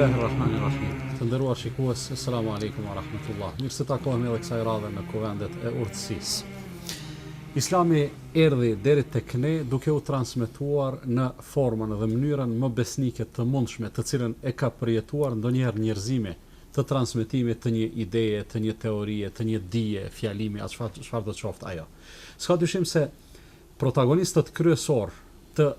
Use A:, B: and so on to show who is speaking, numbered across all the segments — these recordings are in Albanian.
A: Bismillahirrahmanirrahim. Të nderuar shikues, asalamu alaykum wa rahmatullah. Mirë se takohemi edhe kësaj radhe në kuvendet e urtësisë. Islami erdhi deri tek ne duke u transmetuar në formën dhe mënyrën më besnike të mundshme, të cilën e ka përjetuar ndonjëherë njerëzimi, të transmetimit të një ideje, të një teorie, të një dije, fjalimi, çfarë do të qoftë ajo. S'ka dyshim se protagonistët kryesor të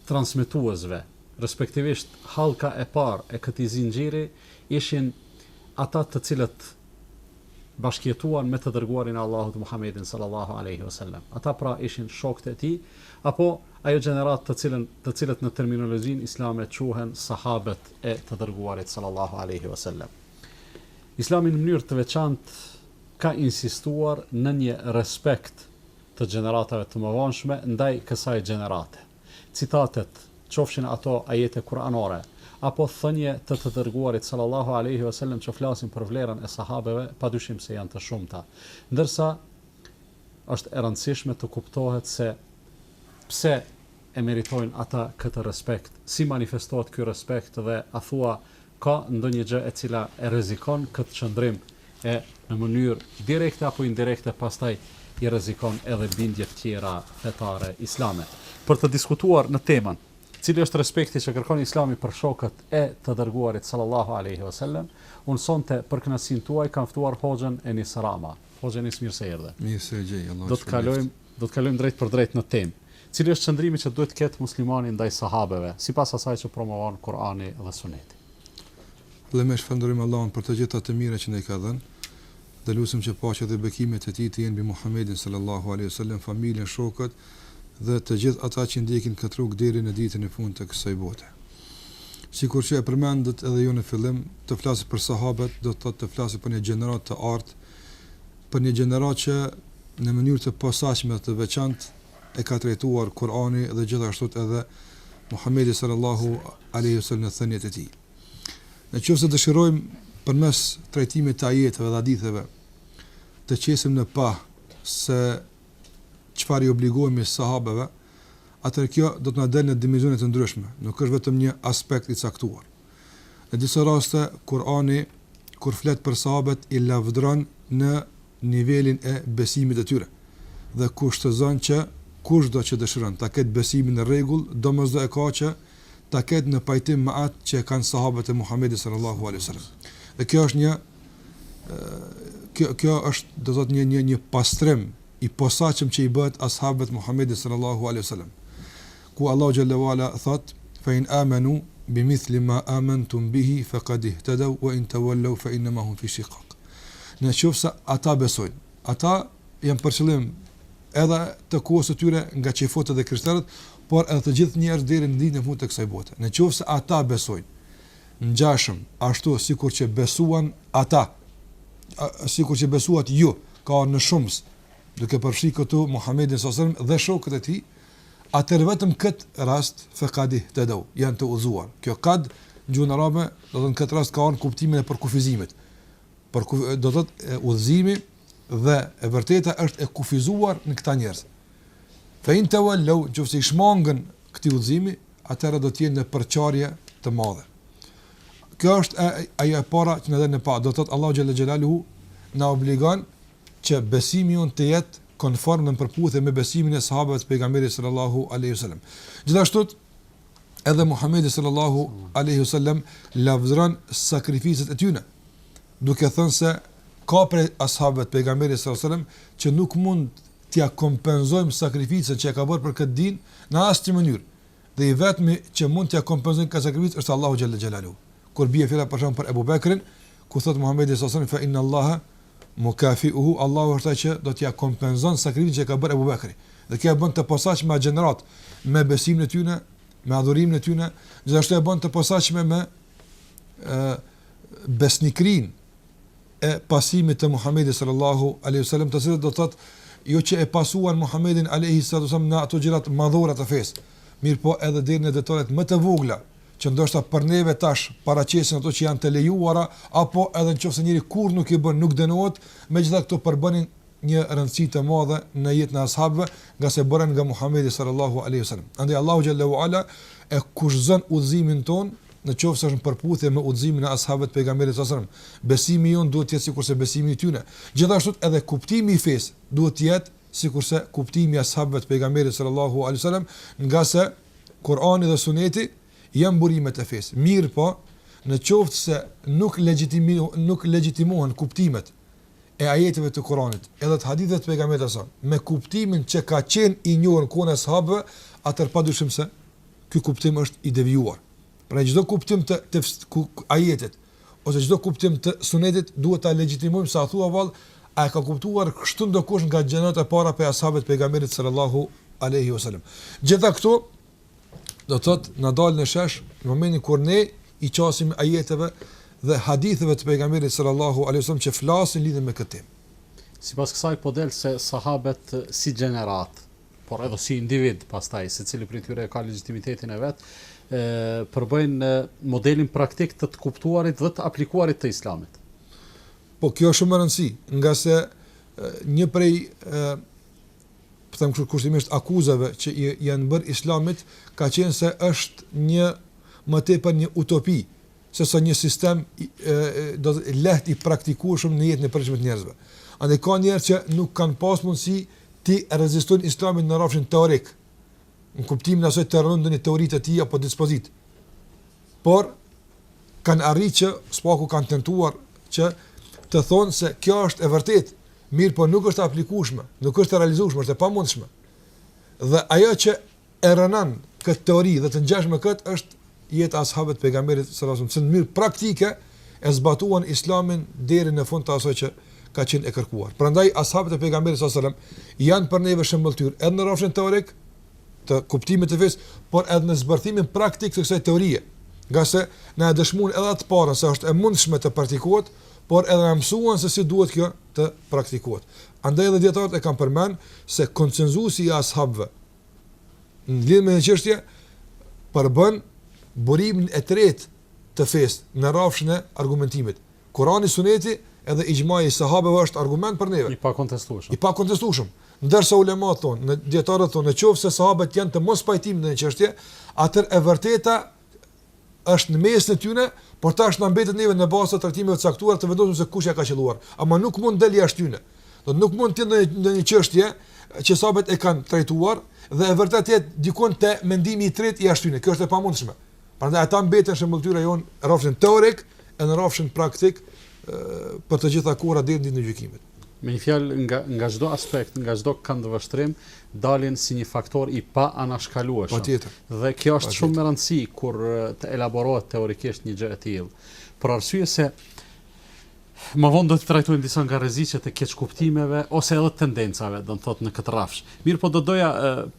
A: transmetuesve, respektivisht halka e parë e këtij zinxhiri, ishin ata të cilët bashkëjetuan me të dërguarin e Allahut Muhammedin sallallahu alaihi wasallam. Ata pra ishin shokët e tij, apo ajo gjenerat të cilët në terminologjinë islame quhen sahabët e të dërguarit sallallahu alaihi wasallam. Islami në mënyrë të veçantë ka insistuar në një respekt të gjeneratave të mëvonshme ndaj kësaj gjenerate. Citatet, qofshin ato ajete kuranore, apo thënie të dërguarit sallallahu alaihi wasallam që flasin për vlerën e sahabeve, padyshim se janë të shumta. Ndërsa është e rëndësishme të kuptohet se pse e meritojnë ata këtë respekt, si manifestohet ky respekt dhe a thua ka ndonjë gjë e cila e rrezikon këtë qëndrim e në mënyrë direkte apo indirekte pastaj i rrezikon edhe bindjet tjera fetare islame. Për të diskutuar në temën cili është respekti që kërkon Islami për shokët e të dërguarit sallallahu alaihi wasallam, unë sonte për kënaqësinë tuaj kam ftuar Hoxhën Enis Rama. Hoxhën Enis, mirë se erdhe.
B: Mirë se gjej, Allah.
A: Do të kalojmë drejt për drejt në temë. Cili është qëndrimi që duhet të ketë muslimani ndaj sahabeve, sipas asaj që promovon Kur'ani dhe Suneti?
B: Fillimisht falenderojmë Allahun për të gjitha të mira që na i ka dhënë. Dhe lutem që paqja dhe bekimet e tij të jenë mbi Muhammedin sallallahu alaihi wasallam, familjen, shokët dhe të gjithë ata që ndjekin këtë rrugë deri në ditën e fundit të kësaj bote. Sikur që e përmendët edhe ju në fillim, të flasë për sahabët, do të thotë të flasë për një gjenerat të artë, për një gjenerat që në mënyrë të posaçme të veçantë e ka trajtuar Kur'ani dhe gjithashtu edhe Muhamedi sallallahu alaihi wasallam në thëniet e tij. Nëse dëshirojmë përmes trajtimit të ajeteve dhe haditheve të qesim në pa se çfarë i obligohemi sahabeve, atëherë kjo do të na dalë në dimensione të ndryshme, nuk është vetëm një aspekt i caktuar. Në disa raste Kur'ani kur flet për sahabët i lavdron në nivelin e besimit të tyre dhe kushtozon që kushdo që dëshiron ta ketë besimin në rregull, domosdoshmë e ka që ta ketë në pajtim me atë që kanë sahabët e Muhamedit sallallahu alaihi wasallam. Dhe kjo është kjo është do të thotë një pastrim i posaçëm që i bëhet ashabët Muhammedit sallallahu alaihi wasallam. Ku Allahu xhalla wala thot: "Fa in amanu bimithli ma amantum bihi faqad ihtadaw wa in tawallaw fa inma hum fi shiqaq." Nëse ata besojnë, ata janë për qëllim edhe të kohës së tyre nga xhifotët dhe krishterët, por edhe të gjithë njerëzit deri në ditën e fundit të kësaj bote. Nëse ata besojnë, ngjashëm ashtu sikur që besuan ata, sikur që besuat ju, ka në shumës duke përfshi këtu Muhammedin sallallahu alaihi wasallam dhe shokët e tij, atëherë vetëm këtë rast faqad ihtadaw, janë të udhëzuar. Kjo kad në gjuhën arabe do të thonë këtë rast ka kuptimin e përkufizimit. Do të thotë udhëzimi dhe e vërteta është e kufizuar në këta njerëz. Fa in tawallaw, nëse i shmangën këtij udhëzimi, atëherë do të jenë në përçarje të madhe. Kjo është ajo e para që na dhe në pa, do të thotë Allahu xhalla xhelaluhu na obligon që besimi jonë të jetë konform në përputhje me besimin e sahabëve të pejgamberit sallallahu alaihi wasallam. Gjithashtu edhe Muhamedi sallallahu alaihi wasallam lavdëron sakrificët e tyre, duke thënë se ka prej ashabëve të pejgamberit sallallahu alaihi wasallam që nuk mund t'ia kompenzojmë sakrificën që e ka bërë për këtë din në asnjë mënyrë. Dhe i vetmi që mund t'ia kompenzojë këtë sakrificë është Allahu xhalla xhelaluhu. Kur bie fjala për shembull për Abu Bekrin, ku thot Muhamedi sallallahu alaihi wasallam fa inna Allaha mukafiuhu, Allahu është ai që do t'ia kompenzon sakrificën që ka bërë Abu Bekri. Dhe kjo e bën të posaçme gjenerat me besimin e tyre, me adhurimin e tyre, gjithashtu e bën të posaçme me besnikrin e pasimit të Muhamedit sallallahu alaihi wasallam, të cilët do të thotë jo që e pasuan Muhamedit alaihi wasallam në ato gjërat madhore të fesë, mirë po edhe deri në detajet më të vogla që ndoshta për neve tash paraqesin ato që janë të lejuara, apo edhe nëse njëri kur nuk i bën, nuk dënohet, megjithatë këto përbënin një rëndësi të madhe në jetën e ashabëve, nga se bëren nga Muhamedi sallallahu alaihi wasallam. Andaj Allahu xhallahu ala e kushzon udhëzimin ton në qoftë se është në përputhje me udhëzimin e ashabëve të pejgamberit sallallahu alajhi wasallam. Besimi jon duhet të jetë sikurse besimi i tyre. Gjithashtu edhe kuptimi i fesë duhet të jetë sikurse kuptimi i ashabëve të pejgamberit sallallahu alajhi wasallam, nga se Kurani dhe Suneti janë burimet e fesë. Mirë po, në qoftë se nuk legjitimohen kuptimet e ajeteve të Kuranit, edhe të haditheve të pejgamberit sallallahu alajhi wasallam, me kuptimin që ka qenë i njohur kohën e sahabëve, atëherë padyshim se ky kuptim është i devijuar. Pra çdo kuptim të ajetit ose çdo kuptim të Sunetit duhet ta legjitimojmë sa thua vallë, a e ka kuptuar kështu ndokush nga gjeneratat e para pe ashabët pejgamberit sallallahu alaihi wasallam. Gjitha këto do të thotë na dalë në shesh në momentin kur ne i qasim ajeteve dhe haditheve të pejgamberit sallallahu alaihi wasallam që flasin lidhur me këtë temë.
A: Sipas kësaj po del se sahabët si gjenerat, por edhe si individ pastaj, secili prej tyre ka legjitimitetin e vet, përbëjnë modelin praktik të kuptuarit dhe të aplikuarit të islamit.
B: Po kjo është shumë e rëndësishme, nga se një prej po them kushtimisht akuzave që janë bërë islamit ka qenë se është një më tepër një utopi se sa një sistem do lehtë i praktikueshëm në jetën e përditshme të njerëzve. Andaj ka njerëz që nuk kanë pas mundësi ti rezistojnë islamin në rrafshin teorik, në kuptimin asoj të rëndën e teoritë të tij apo dispozit. Por kanë arritur që spaku kanë tentuar që të thonë se kjo është e vërtet, mirë po nuk është aplikueshme, nuk është e realizueshme, është e pamundshme. Dhe ajo që e rënon këtë teori dhe të ngjashme këtë është jeta e ashabëve të pejgamberit sallallahu alajhi wasallam, në mënyrë praktike e zbatuan islamin deri në fund të asaj që ka qenë e kërkuar. Prandaj ashabët e pejgamberit sallallahu alajhi wasallam janë për neve shembulltyr edhe në rrafshin teorik të kuptimit të fesë, por edhe në zbërthimin praktik të kësaj teorie. Nga se na e dëshmuan edhe atë parë se është e mundshme të praktikohet, por edhe na mësuan se si duhet kjo të praktikohet. Andaj edhe dietarët e kanë përmend se konsenzusi i ashabëve në lidhje me këtë çështje përbën burimin e tretë të fesë në rrafshin e argumentimit. Kurani, Suneti edhe ixhmai i sahabëve është argument për neve.
A: I pakontestueshëm.
B: I pakontestueshëm. Ndërsa ulemat thonë, në dietarët thonë, nëse sahabët janë të mos pajtimit në çështje, atëherë e vërteta është në mes të tyre, por tash na mbetet neve në bazë të trajtimeve të caktuara të vendosim se kush ja ka qelluar, ama nuk mund del jashtë tyre. Do nuk mund të në një çështje që sahabët e kanë trajtuar dhe e vërtetë jetë dikon te mendimi i tretë jashtë tyre. Kjo është e pamundshme. Prandaj ata mbeten shembulltyra jon rrafshin teorik e në rrafshin praktik për të gjitha kohërat deri në ditën e gjykimit.
A: Me një fjalë nga çdo aspekt, nga çdo këndvështrim dalin si një faktor i pa anashkalueshëm.
B: Patjetër.
A: Dhe kjo është shumë e rëndësishme kur të elaborohet teorikisht një gjë e tillë. Për arsye se më vonë do të trajtojmë disa nga rreziqet e keqkuptimeve ose edhe tendencave, do të thotë në këtë rrafsh. Mirë po do doja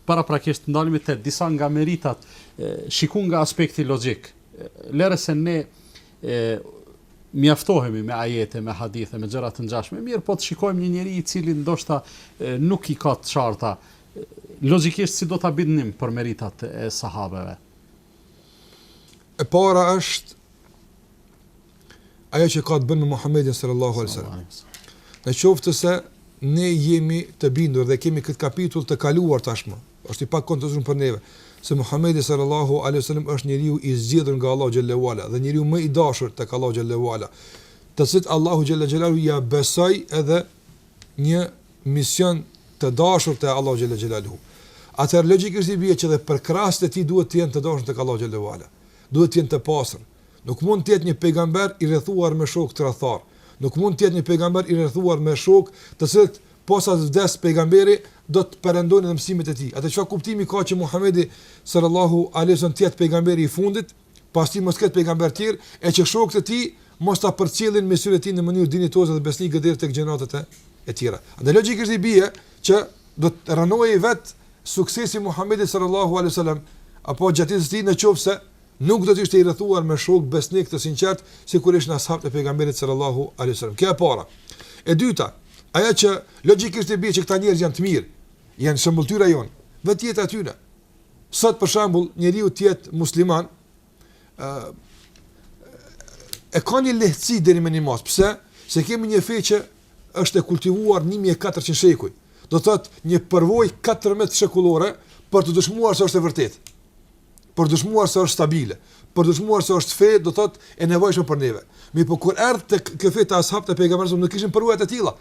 A: paraprakisht të ndalemi te disa nga meritat shikun nga aspekti logjik. Lere se ne mjaftohemi me ajete, me hadithe, me gjëra të ngjashme. Mirë, po të shikojmë një njeri i cili ndoshta nuk i ka të qarta, logjikisht si do ta bindnim për meritat e sahabeve.
B: E para është ajo që ka të bënë me Muhammedin sallallahu alaihi wasallam. Në qoftë se ne jemi të bindur dhe kemi këtë kapitull të kaluar tashmë, është i pakontestueshëm për neve, se Muhammedi sallallahu alaihi wasallam është njeriu i zgjedhur nga Allahu xhallahu ala dhe njeriu më i dashur tek Allahu xhallahu ala, të cilët Allahu xhallahu xhelalu ja besoi edhe një mision të dashur te Allahu xhallahu xhelalu. Atëherë logjikisht i bie që dhe për krahas të tij duhet të jenë të dashur tek Allahu xhallahu ala. Duhet të jenë të pastër. Nuk mund të jetë një pejgamber i rrethuar me shok të rrethar. Nuk mund të jetë një pejgamber i rrethuar me shok të cilët posa të vdes pejgamberi do të perëndojnë në mësimet e tij. Atë çfarë kuptimi ka që Muhamedi sallallahu alaihi wasallam të jetë pejgamberi i fundit, pasi mos ketë pejgamber tjerë, e që shokët e tij mos ta përcjellin misionin e tij në mënyrë dinjitoze dhe besnike deri tek gjenatat e tjera. Dhe logjikisht i bie që do të rënojë vet suksesi Muhamedit sallallahu alaihi wasallam apo gjatësisë e tij nëse nuk do të ishte i rrethuar me shok besnik të sinqert sigurisht në ashabët e pejgamberit sallallahu alaihi wasallam. Kjo e para. E dyta, ajo që logjikisht e bie që këta njerëz janë të mirë, janë shembulltyra jon, vetë jeta e tyre. Sot për shembull, njeriu të jetë musliman, e ka një lehtësi deri me namaz. Pse? Se kemi një fe që është e kultivuar 1400 shekuj. Do thotë një përvojë 14 shekullore për të dëshmuar se është e vërtetë. për dëshmuar se është stabile, për dëshmuar se është fe, do thotë e nevojshme për neve. Mi po kur erdhi tek kjo fe të ashabët e pejgamberit nuk kishin përvojë të tilla.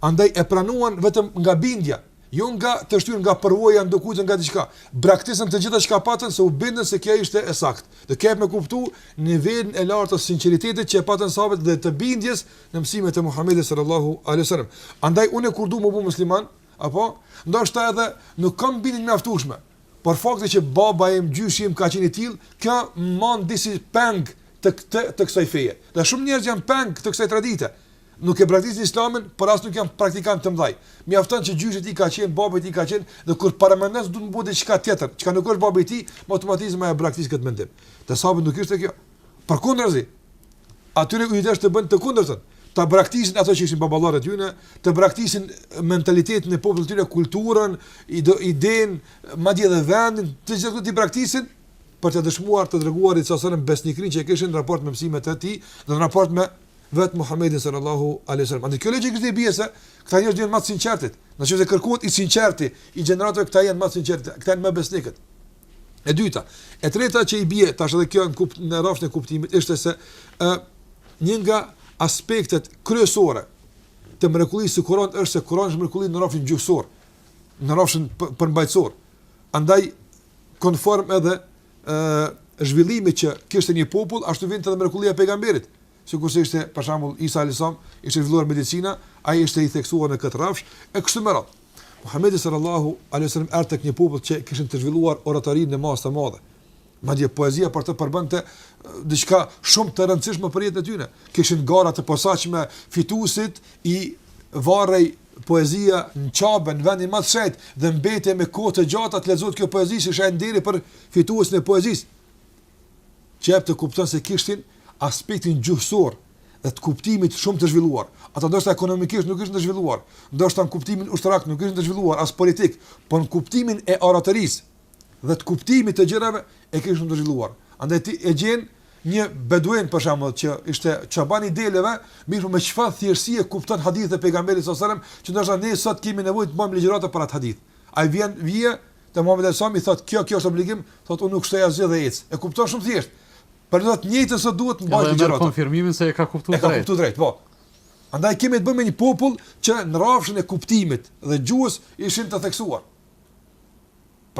B: Andaj e pranuan vetëm nga bindja, jo nga të shtyr nga përvoja ndokuzë nga diçka. Braktisën të gjitha çka patën se u bindën se kjo ishte e saktë. Do kep me kuptu nivelin e lartë të sinqeritetit që e patën sahabët dhe të bindjes në mësimet e Muhamedit sallallahu alaihi wasallam. Andaj unë kur du më bu musliman, apo ndoshta edhe nuk kam bindjen mjaftueshme. Por fakti që baba im, gjyshi im ka qenë i tillë, kjo mund disi peng të kësaj feje. Dhe shumë njerëz janë peng të kësaj tradite. Nuk e praktisin islamin, por as nuk janë praktikantë të mëdhaj. Mjafton që gjyshi i tij ka qenë, baba i tij ka qenë, dhe kur paramendon do të bëhet diçka tjetër, çka nuk është baba i tij, automatizëm ajo praktikon këtë mendim. Të sahabët nuk ishte kjo. Përkundërzi, atyre u idesh të bënë të kundërtën. Ta braktisin ato që ishin baballarët tyre, të braktisin mentalitetin e popullit tyre, kulturën, idenë, madje edhe vendin, të gjithë ti braktisin për të dëshmuar të dërguarit sallallahu besnikrin që e kishin në raport me mësimet e tij dhe në raport me vetë Muhamedit sallallahu alaihi wasallam. Andaj kjo logjikë është e bie se këta njerëz janë më të sinqertit. Nëse kërkohet i sinqerti, i gjeneratëve këta janë më të sinqertë, këta janë më besnikët. E dyta, e treta që i bie tash edhe kjo në rrafshin e kuptimit është se një nga aspektet kryesore të mrekullisë së Kuranit është se Kurani është mrekulli në rrafshin gjuhësor, në rrafshin përmbajtësor. Andaj konform edhe zhvillimit që kishte një popull, ashtu vjen edhe mrekullia e pejgamberit. Sikurse ishte për shembull Isa alayhis salam, ishte zhvilluar medicina, ai ishte i theksuar në këtë rrafsh e kështu me radhë. Muhamedi sallallahu alaihi wasallam erdhi tek një popull që kishin të zhvilluar oratorinë në masë të madhe. Madje poezia për të përbënte diçka shumë të rëndësishme për jetën e tyre. Kishin gara të posaçme, fituesit i varrej poezia në Çabe, në vendin më të shenjtë dhe mbetje me kohë të gjata të lexohet kjo poezi si shën deri për fituesin e poezisë. Që të kupton se kishin aspektin gjuhësor dhe të kuptimit shumë të zhvilluar. Ata ndoshta ekonomikisht nuk ishin të zhvilluar, ndoshta në kuptimin ushtarak nuk ishin të zhvilluar as politik, por në kuptimin e oratorisë dhe të kuptimit të gjërave e kishin të zhvilluar. Andaj ti e gjen një beduin për shembull që ishte çoban i deleve, mirë me çfarë thjeshtësie kupton hadithe e pejgamberit sallallahu alajhi wasallam, që ndoshta ne sot kemi nevojë të bëjmë ligjërata për atë hadith. Ai vije te Muhamedi sallallahu alajhi wasallam i thotë kjo është obligim, thotë unë nuk shtoj asgjë dhe ec. E kupton shumë thjesht. Për do të njëjtën sot duhet të mbajë ligjërata.
A: Konfirmimin se e ka kuptuar drejt.
B: E ka kuptuar drejt, po. Andaj kemi të bëjmë me një popull që në rrafshin e kuptimit dhe gjuhës ishin të theksuar.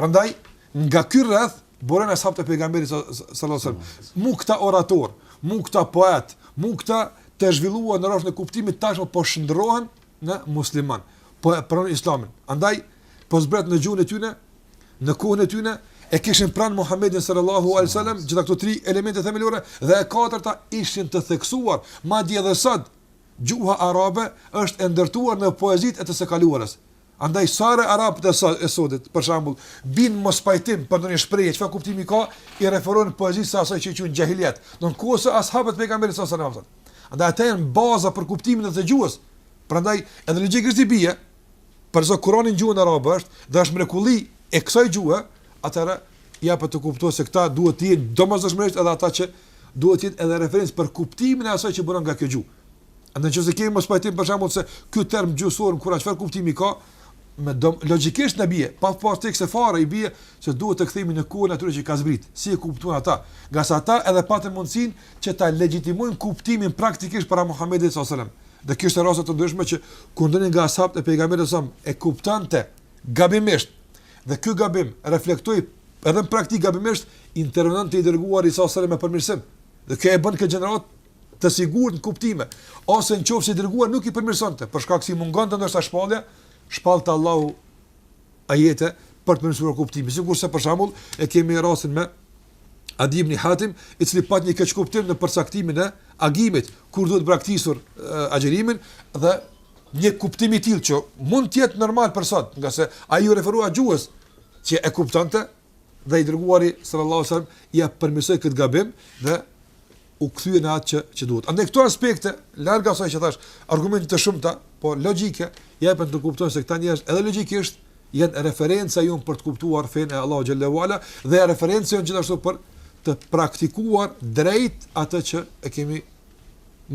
B: Prandaj nga ky rreth borën ashabët e pejgamberit sallallahu alajhi wasallam. Mu këta orator, mu këta poet, mu këta të zhvilluar në rrafshin e kuptimit tashmë po shndrohen në musliman, po pranë islamin. Andaj po zbret në gjuhën e tyre, në kohën e tyre e kishin pranë Muhamedit sallallahu alaihi wasallam, gjitha këto tri elemente themelore dhe e katërta ishin të theksuar, madje edhe sot gjuha arabe është e ndërtuar në poezitë e të së kaluarës. Andaj sare arabët e sotit, për shembull, bin mos pajtim për ndonjë shprehje, çfarë kuptimi ka, i referohen poezisë së asaj që quhen jahiliet. Në kohën e ashabët e pejgamberit sallallahu alaihi wasallam. Andaj ata janë baza për kuptimin e të gjuhës. Prandaj edhe logjikisht i bie, përse Kurani në gjuhën arabe është dhe është mrekulli e kësaj gjuhe, atëra ja për të kuptuar se këta duhet të jenë domosdoshmërisht edhe ata që duhet të jenë edhe referencë për kuptimin e asaj që bëron nga kjo gjuhë. Andaj nëse kemi mos pajtim për shembull se ky term gjuhësor kur çfarë kuptimi ka, me logjikisht në bie, pa pas tek se fare i bie se duhet të kthehemi në kohën atyre që ka zbrit, si e kuptuan ata. Nga sa ata edhe patën mundësinë që ta legjitimojnë kuptimin praktikisht para Muhamedit sallallahu alajhi wasallam. Dhe kjo është rasti të ndryshme që kur ndonjë nga ashabët e pejgamberit sallallahu alajhi wasallam e kuptonte gabimisht dhe ky gabim reflektoi edhe në praktik gabimisht intervenante i dërguar i sallallahu alajhi wasallam me përmirësim. Dhe kjo e bën këtë gjenerat të sigurt në kuptime, ose nëse i dërguar nuk i përmirësonte, për shkak se mungonte ndoshta shpallja, shpallta Allahu ajete për të përmirësuar kuptimin. Sigurisht për shembull e kemi rastin me Adi ibn Hatim, i cili pat një keq kuptim në përcaktimin e agimit, kur duhet braktisur agjerimin dhe një kuptim i tillë që mund të jetë normal për sot, nga se ai u referua gjuhës që e kuptonte dhe i dërguari sallallahu alajhi wasallam ia përmirësoi këtë gabim dhe u kthye në atë që duhet. Andaj këto aspekte, larg asaj që thash, argumente të shumta, po logjike, japen të kuptojnë se këta njerëz edhe logjikisht janë referenca jon për të kuptuar fenë e Allahu xhallahu ala dhe referenca jon gjithashtu për të praktikuar drejt atë që e kemi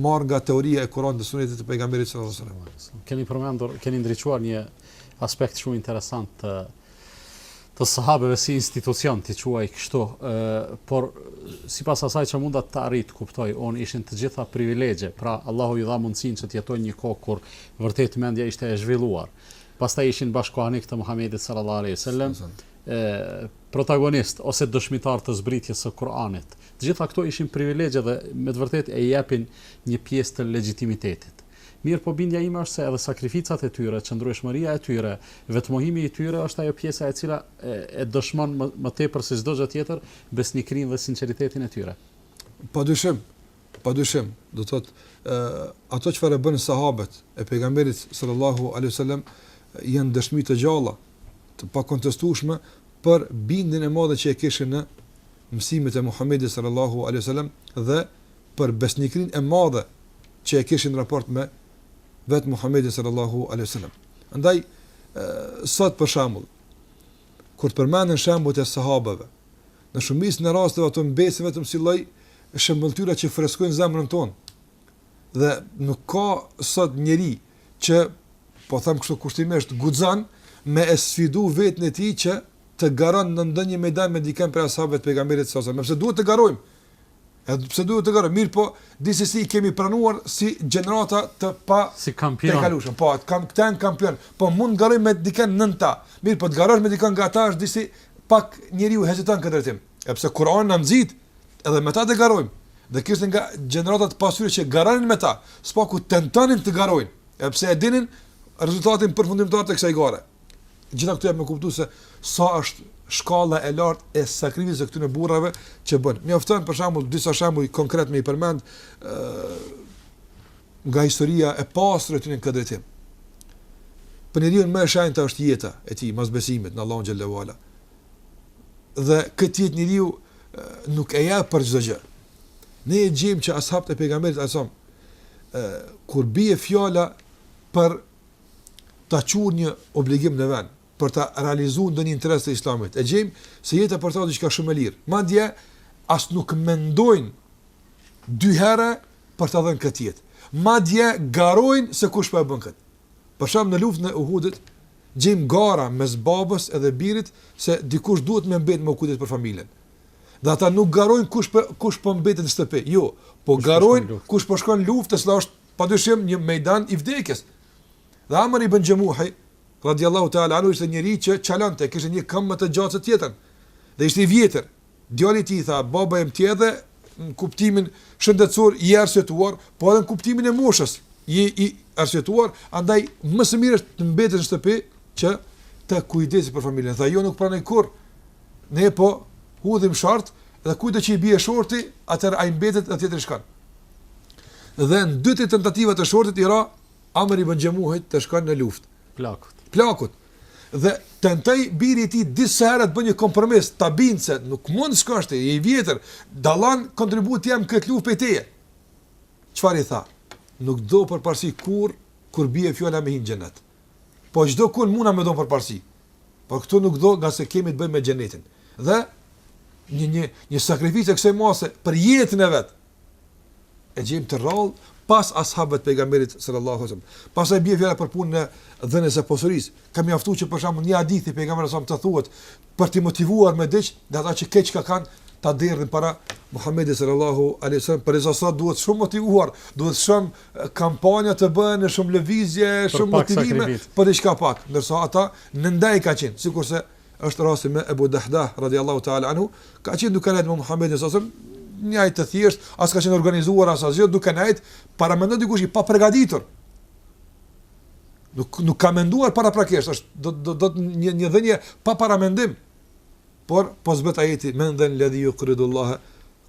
B: marrë nga teoria e Kuranit dhe Sunetit të pejgamberit sallallahu alajhi wasallam.
A: Keni përmendur, keni ndriçuar një aspekt shumë interesant të sahabeve si institucion t'i quaj kështu, por sipas asaj që munda të arrit kuptoj, ishin të gjitha privilegje, pra Allahu i dha mundësinë që të jetojnë një kohë kur vërtet mendja ishte e zhvilluar. Pastaj ishin bashkohanik të Muhamedit sallallahu alaihi wasallam, protagonist ose dëshmitar të zbritjes së Kur'anit. Të gjitha këto ishin privilegje dhe me të vërtetë e japin një pjesë të legjitimitetit. Mirë, po bindja ime është se edhe sakrificat e tyre, qëndrueshmëria e tyre, vetmohimi i tyre është ajo pjesa e cila e dëshmon më tepër se çdo gjë tjetër besnikërinë dhe sinqeritetin e tyre.
B: Padyshim, do thotë ato çfarë bën sahabët e pejgamberit sallallahu alaihi wasallam janë dëshmi të gjalla, të pakontestueshme për bindjen e madhe që e kishin në mësimet e Muhamedit sallallahu alaihi wasallam dhe për besnikërinë e madhe që e kishin raport me vetë Muhamedi sallallahu alaihi wasallam. Andaj sot për shembull, kur të përmenden shembujt e sahabëve, në shumicën e rasteve ato mbesin vetëm si lloj shembulltyra që freskojnë zemrën tonë. Dhe nuk ka sot njeri që, po them kështu kushtimisht, guxon me e sfidu vetën e tij që të garon në ndonjë medan me dikën për ashabët pejgamberit sallallahu alaihi wasallam. Sepse duhet të garojmë. Edhe pse duhet të garojmë, mirë, po disi i kemi pranuar si gjenerata të pa
A: si kampion.
B: Të kalushëm. Po, këta janë kampion. Po mund të garojmë me dikën nën ta. Mirë, po të garosh me dikën nga ata është disi pak njeriu heziton këtë drejtim. Sepse Kur'ani na nxit edhe me ta të garojmë. Dhe kishte nga gjenerata të pasur që garonin me ta, s'paku tentonin të garojnë. Sepse e dinin rezultatin përfundimtar të kësaj gare. Gjitha këto jam e kuptuar se sa është shkalla e lartë e sakrificës së këtyre burrave që bën. Mjafton për shembull disa shembuj konkret me i përmend nga historia e pastër e tyre në këtë drejtim. Për njeriu më e shenjtë është jeta e tij mas besimit në Allahun xhallahu ala. Dhe këtë jetë njeriu nuk e jep për çdo gjë. Ne e gjejmë që ashabët e pejgamberit asom kur bie fjala për ta quajtur një obligim në vend, për ta realizuar ndonjë interes të Islamit. E gjejmë se jeta për ta diçka shumë e lirë. Madje as nuk mendojnë dy herë për ta dhënë këtë jetë. Madje garojnë se kush po e bën këtë. Për shemb në luftën e Uhudit gjejmë gara mes babës edhe birit se dikush duhet me mbet me kujdes për familjen. Dhe ata nuk garojnë kush po mbetet në shtëpi. Jo, po garojnë kush po shkon në luftë, se është padyshim një meydan i vdekjes. Dhe Amr ibn Jamuhi radiallahu ta'ala anhu ishte njëri që çalante, kishte një këmbë të gjatë tjetër. Dhe ishte i vjetër. Djali i tij tha, baba im tjetër në kuptimin shëndetësor i arsyetuar, po edhe në kuptimin e moshës i arsyetuar, andaj më së miri është të mbetesh në shtëpi që të kujdesi për familjen. Tha, jo nuk pranoj kurr. Ne po hudhim short dhe kujt që i bie shorti, atëherë ai mbetet dhe tjetri shkon. Dhe në dy tentativat e shortit i ra Amr ibn Jamuhit të shkon në luftë. Plakut. Dhe tentoi biri i tij disa herë të bëjë një kompromis, ta bindë se nuk mund të shkosh ti, je i vjetër, dallon kontributi jam këtë luftë pe teje. Çfarë i tha? Nuk do përparësi kur bie fjala me hin xhenet. Po çdo kur muna me do përparësi. Por këtu nuk do, nga se kemi të bëjmë me xhenetin. Dhe një sakrificë kësaj mase për jetën e vet. E gjejmë të rrallë pas ashabët pejgamberit sallallahu alaihi wasallam. Pastaj bie fjala për punën e dhënies së pasurisë. Kam mjaftuar që për shembull një hadith i pejgamberit sallallahu alaihi wasallam të thuhet për të motivuar me diç, dhe ata që keq ka kanë ta derdhin para Muhamedit sallallahu alaihi wasallam, për sa duhet shumë motivuar, duhet shumë kampanja të bëhen, shumë lëvizje, shumë motivime për diçka pak, ndërsa ata në ndaj ka qenë, sikurse është rasti me Abu Dahdah radhiyallahu ta'ala anhu, ka qenë duke lënë Muhamedit sallallahu alaihi wasallam njëjtë të thjesht, as ka qenë organizuar as asgjë, duke nejt para mendon dikush i pa përgatitur. Nuk ka menduar paraprakisht, është do një dhënie pa paramendim. Por po zbet ajeti menden ladhi yuqridullaha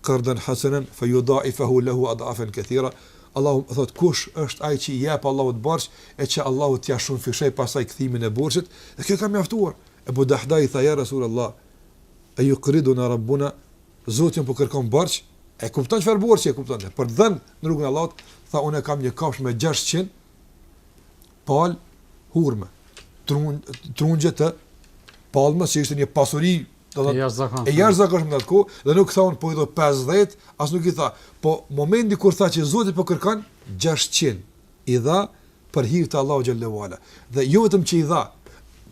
B: qardan hasanan fayudha'ifahu lahu ad'afan katira. Allahu thot kush është ai që i jep Allahut borx e që Allahu t'ia shumë fishoj pasaj kthimin e borxhit. Dhe kjo ka mjaftuar. Abu Dahda i tha ja Rasulullah, ayuqriduna rabbuna, Zotin po kërkon borx, e kupton çfarë borxhi e kupton. Për të dhënë në rrugën e Allahut, tha unë kam një kafshë me 600 pal hurme. Trungje të palmës, që ishte një pasuri e jashtëzakonshme atë kohë, dhe nuk thaun po i do 50, as nuk i tha. Po momenti kur tha që Zoti po kërkon 600, i dha për hir të Allahu xhallahu ala. Dhe jo vetëm që i dha,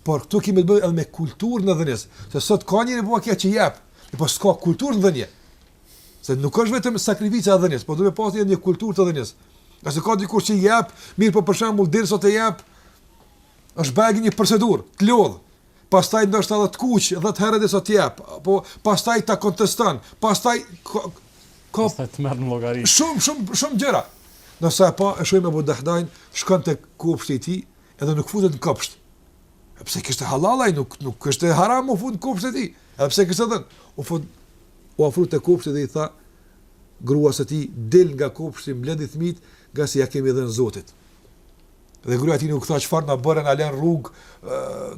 B: por këtu kemi të bëjmë edhe me kulturën e dhënies. Se sot ka njëri po që jep, po s'ka kulturë në dhënie. Se nuk është vetëm sakrifica e dhënies, po duhet pasë një kulturë të dhënies. Qase ka dikush që jep, mirë po për shembull derisa të jep, është bëjë një procedurë, të lodh. Pastaj ndoshta edhe të kuq 10 herë derisa të jep, po pastaj ta konteston, pastaj
A: pastaj të merr në llogari.
B: Shumë gjëra. Nëse pa e shohim Abu Dahdajn, shkon tek kopshti i tij, edhe nuk futet në kopsht. Pse kishte halal ai, nuk kishte haram u fut në kopshtin e tij. Edhe pse kishte dhënë, u ofru te kopshti dhe i tha gruas së tij, del nga kopshti, mbledhi fëmijët, nga se ja kemi dhënë Zotit. Dhe gruaja e tij nuk tha çfarë na bëren, na lën rrugë,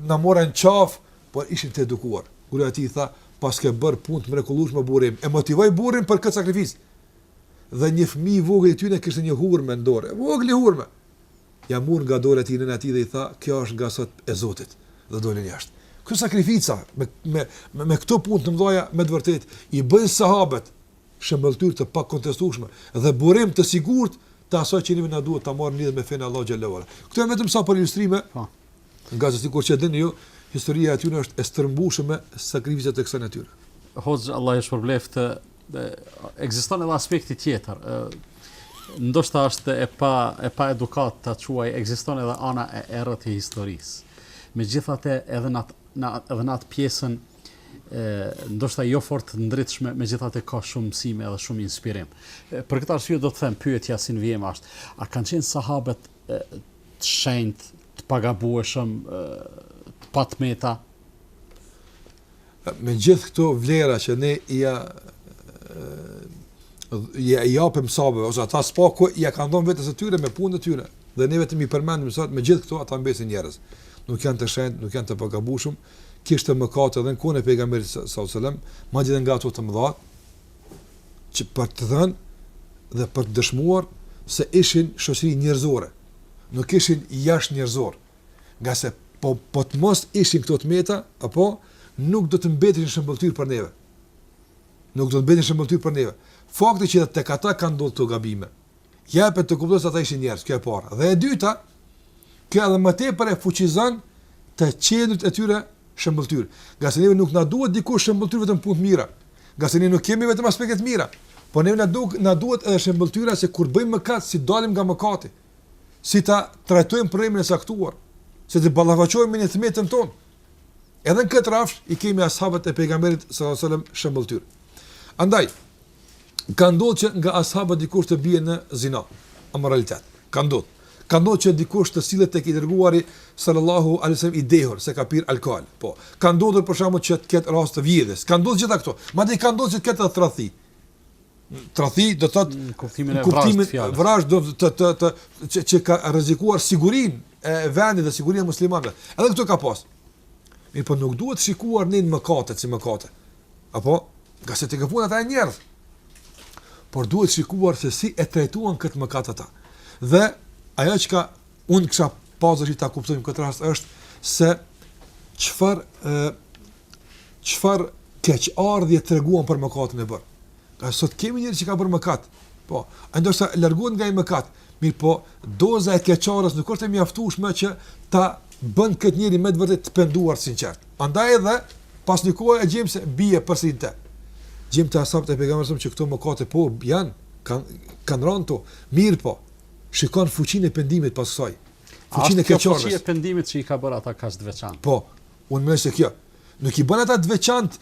B: na morën qaf, por ishin të edukuar. Gruaja e tij tha, pas ke bër punë të mrekullueshme burrim, e motivoi burrin për këtë sakrificë. Dhe një fëmijë i vogël i tyre kishte një hurmë në dorë, vogël hurmë. Ja mur nga dora e tij nëna e tij dhe i tha, kjo është nga sot e Zotit. Dhe dolën jashtë. Kjo sakrifica me këto punë të mëdha me të vërtet i bën sahabët shëmbëltyr të pakontestueshme dhe burim të sigurt të asaj që na duhet ta marrim lidhje me fen Allah xhallahu ala. Këto janë vetëm sa për ilustrime. Nga sikur që dini ju, historia e tyre është e stërmbushme me sakrificat e kësaj natyre.
A: Hoxh Allah e shpërbleft, ekziston edhe aspekti tjetër. Ndoshta është e pa edukat ta quaj, ekziston edhe ana e errët e historisë. Megjithatë edhe në atë pjesën ndoshta jo fort ndritshme, megjithatë ka shumë mësime edhe shumë inspirim. Për këtë arsye do të them pyetja si vjen është, a kanë qenë sahabët të shenjtë, të pagabueshëm, të patmeta?
B: Me gjithë këto vlera që ne ja japim sahabëve, ose ata s'po ja kanë dhënë vetes së tyre me punën e tyre, dhe ne vetëm i përmendim sot, me gjithë këto ata mbesin njerëz. Nuk janë të shenjtë, nuk janë të pagabueshëm, kishte mëkate edhe në kohën e pejgamberit sallallahu alajhi wasallam, madje edhe nga ato të mëdha, që për të thënë dhe për të dëshmuar se ishin shoqëri njerëzore, nuk ishin jashtë njerëzor. Nga se po të mos ishin këto të meta, apo nuk do të mbeteshin shëmbëltyr për neve. Nuk do të mbeteshin shëmbëltyr për neve. Fakti që tek ata kanë ndodhur këto gabime, japet të kuptosh se ata ishin njerëz, kjo e para. Dhe e dyta, kjo edhe më tepër e fuqizon të qendrit e tyre shëmbëltyr. Nga se neve nuk na duhet dikush shëmbëltyr vetëm punë të mira. Nga se ne nuk kemi vetëm aspekte të mira, por neve na duhet edhe shëmbëltyra se kur bëjmë mëkat, si dalim nga mëkati, si ta trajtojmë problemin e saktuar, si të ballafaqohemi në tmetën tonë. Edhe në këtë rafsh i kemi ashabët e pejgamberit sallallahu alajhi wasallam shëmbëltyr. Andaj ka ndodhur që nga ashabët dikush të bie në zina, amoralitet. Ka ndodhur. Ka ndodhur që dikush të sillet tek i dërguari sallallahu alaihi wasallam i dehur se ka pirë alkool. Po, ka ndodhur për shkakun që të ketë rast të vjedhjes. Ka ndodhur gjitha këto. Madje ka ndodhur që të ketë tradhti. Tradhti do të thotë kuptimin e vrasë do të që ka rrezikuar sigurinë e vendit dhe sigurinë e muslimanëve. Edhe këto ka pas. Mirë, po nuk duhet shikuar në mëkatet si mëkate. Apo, nga se të këpun ata e njerëz. Por duhet shikuar se si e trajtuan këtë mëkat ata. Dhe ajo që unë kisha pasur që ta kuptojmë këtë rast është se çfarë keqardhje treguan për mëkatin e bërë. Ka sot kemi njerëz që ka bërë mëkat. Po, ndoshta largohen nga ai mëkat. Mirë, po doza e keqardhjes nuk është e mjaftueshme që ta bën këtë njeri me të vërtet të penduar sinqert. Andaj edhe pas një kohë e gjejmë se bie përsëri te. Gjejmë të ashabët e pejgamberit që këto mëkate po janë kanë rënë to. Mirë, po shikon fuqinë e pendimit pas kësaj. Fuqinë e keqardhjes.
A: Fuqinë e pendimit që i ka bërë ata kaq të veçantë.
B: Po, unë mendoj se kjo nuk i bën ata të veçantë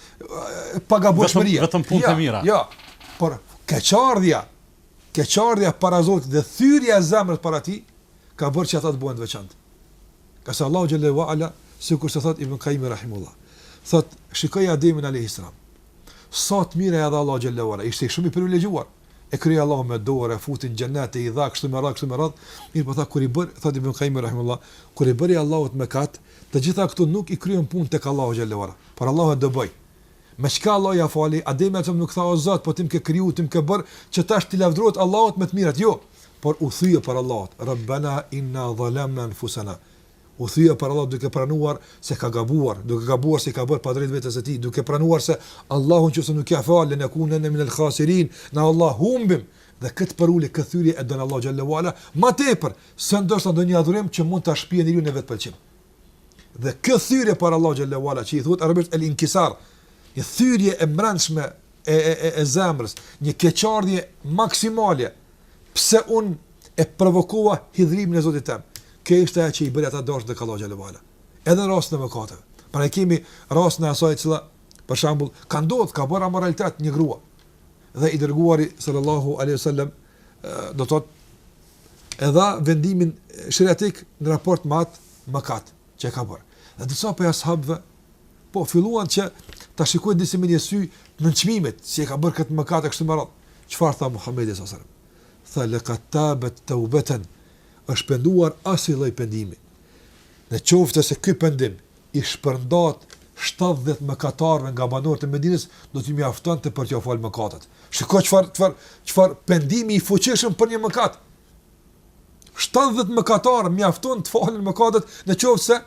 B: pagabueshmëria.
A: Vetëm punë të mira.
B: Jo, por keqardhja para Zotit dhe thyrja e zemrës para tij ka bërë që ata të bëhen të veçantë. Ka se Allahu xhallahu wa ala, sikur se thot Ibn Qayyim rahimullah. Thot, shikoj Ademin alayhis salam. Sa të mirë edhe Allahu xhallahu wa ala, ishte shumë i privilegjuar. E krij Allahu me dorë, futin në xhenet e i dha kështu me radh. Mirë, po tha kur i bër, thot Ibn Qayyim rahimullah, kur i bëri Allahut mëkat, të gjitha këto nuk i kryen punë tek Allahu xhallahu wa ala, por Allahu e do bëj. Me çka Allah ja fali, Ademi atë nuk tha o Zot, po tim ke kriju, tim ke bër, që tash ti lavdrohet Allahut me të mirat, jo, por u thyje për Allahut. Rabbana inna zalamna anfusana. U thyje për Allah duke pranuar se ka gabuar, se ka bërë pa drejt vetes së tij, duke pranuar se Allahu nëse nuk ja fal, ne kunna min al-khasirin, na Allah humbim. Dhe këtë parulë, këtë thyrje e don Allah xhallahu ala, më tepër se ndoshta ndonjë adhurim që mund ta shpijë njeriu në vetpëlqim. Dhe kjo thyrje për Allah xhallahu ala që i thuhet arabisht el inkisar, një thyrje e brendshme e zemrës, një keqardhje maksimale. Pse unë e provokova hidhrimin e Zotit tem. Kjo ishte ajo që i bëri ata dashur të Allah xhallahu ala. Edhe në rastin e mëkateve. Pra ne kemi rastin e asaj që për shembull ka ndodhur ka bërë amoralitet një grua. Dhe i dërguari sallallahu alaihi wasallam do thotë edha vendimin shariatik në raport me atë mëkat që ka bërë. Dhe disa për ashabëve po filluan që ta shikojnë disi me një sy në çmimet si e ka bërë këtë mëkat e kështu me radhë. Çfarë tha Muhamedi sallallahu alaihi wasallam? Tha laqad tabat tawbatan, është penduar asnjë lloj pendimi. Në qoftë se ky pendim i shpërndat 70 mëkatarëve nga banorët e Medinës, do t'i mjaftonte për t'ia falë mëkatet. Shikoj çfarë pendimi i fuqishëm për një mëkat. 70 mëkatarë mjafton të falen mëkatet në qoftë se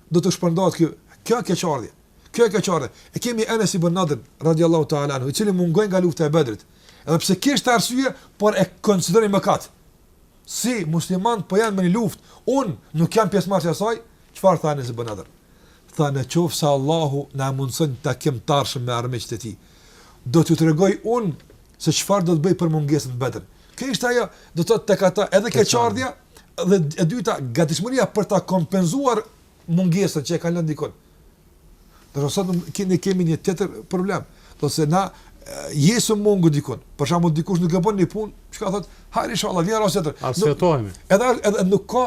B: do të shpërndahet kjo keqardhje. Kjo keqardhje. E kemi Enes ibn Nadr radhiyallahu ta'ala anhu, i cili mungoi nga lufta e Bedrit. Edhe pse kishte arsye, por e konsideroi mëkat. Si musliman po janë me një luftë, unë nuk jam pjesëmarrës e saj, çfarë tha Enes ibn Nadr? Tha në qoftë se Allahu na mundson të takim tarshëm me armiqtë e tij, do t'ju tregoj unë se çfarë do të bëj për mungesën e Bedrit. Kjo ishte ajo, do të thotë tek ata edhe keqardhja dhe e dyta gatishmëria për ta kompenzuar mungesën që e kanë lënë dikon. Do të thotë kemi një tjetër problem, do të se na jesu mungu dikon. Për shembull dikush nuk e bën një punë, çka thotë, hajde inshallah, vjen rast tjetër.
A: Arsjetohemi.
B: Edhe nuk ka